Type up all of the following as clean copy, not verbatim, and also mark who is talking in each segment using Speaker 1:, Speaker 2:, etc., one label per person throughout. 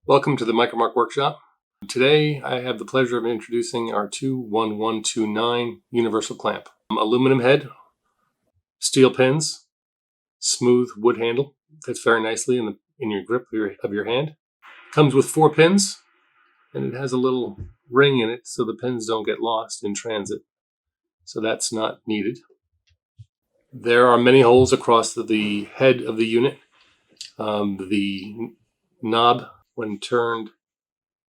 Speaker 1: Welcome to the Micromark Workshop. Today I have the pleasure of introducing our 21129 universal clamp. Aluminum head, steel pins, smooth wood handle, fits very nicely in your grip of your hand. Comes with 4 pins, and it has a little ring in it so the pins don't get lost in transit. So that's not needed. There are many holes across the head of the unit. The knob, when turned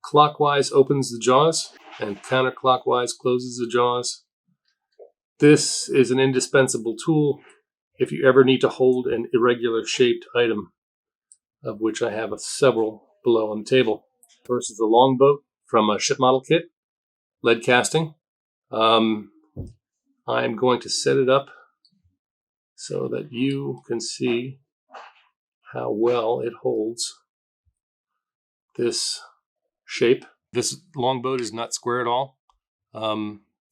Speaker 1: clockwise, opens the jaws, and counterclockwise closes the jaws. This is an indispensable tool if you ever need to hold an irregular shaped item, of which I have several below on the table. First is a longboat from a ship model kit, lead casting. I'm going to set it up so that you can see how well it holds this shape. This longboat is not square at all.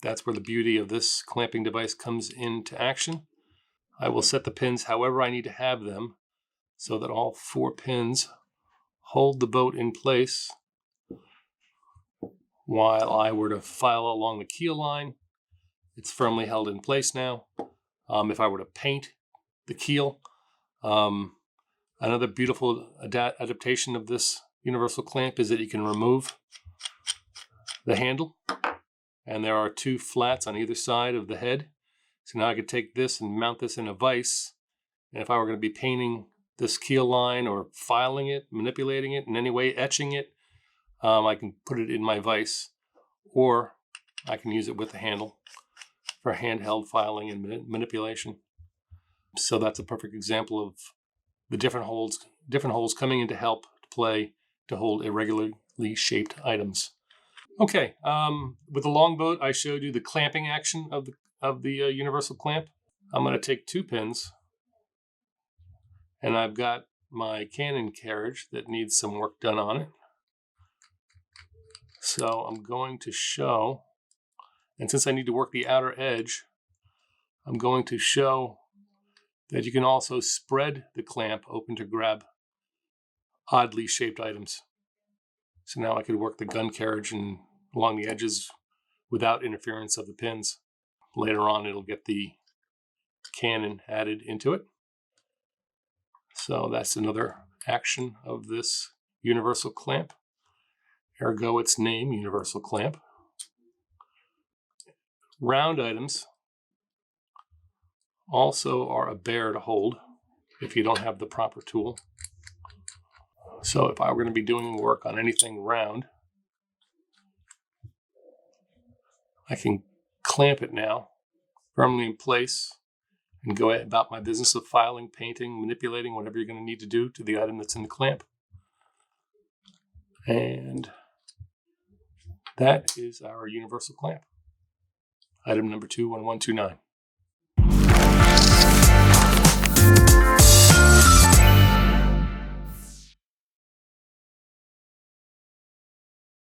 Speaker 1: That's where the beauty of this clamping device comes into action. I will set the pins however I need to have them so that all 4 pins hold the boat in place while I were to file along the keel line. It's firmly held in place now. If I were to paint the keel, another beautiful adaptation of this universal clamp is that you can remove the handle, and there are 2 flats on either side of the head. So now I could take this and mount this in a vise, and if I were going to be painting this keel line or filing it, manipulating it in any way, etching it, I can put it in my vise, or I can use it with the handle for handheld filing and manipulation. So that's a perfect example of the different holes coming in to help to play to hold irregularly shaped items. Okay, with the longboat, I showed you the clamping action of the universal clamp. I'm going to take 2 pins, and I've got my cannon carriage that needs some work done on it. So I'm going to show, and since I need to work the outer edge, I'm going to show that you can also spread the clamp open to grab oddly shaped items. So now I could work the gun carriage and along the edges without interference of the pins. Later on, it'll get the cannon added into it. So that's another action of this universal clamp. Ergo its name, universal clamp. Round items also are a bear to hold if you don't have the proper tool. So if I were going to be doing work on anything round, I can clamp it now firmly in place and go about my business of filing, painting, manipulating, whatever you're going to need to do to the item that's in the clamp. And that is our universal clamp. Item number 21129.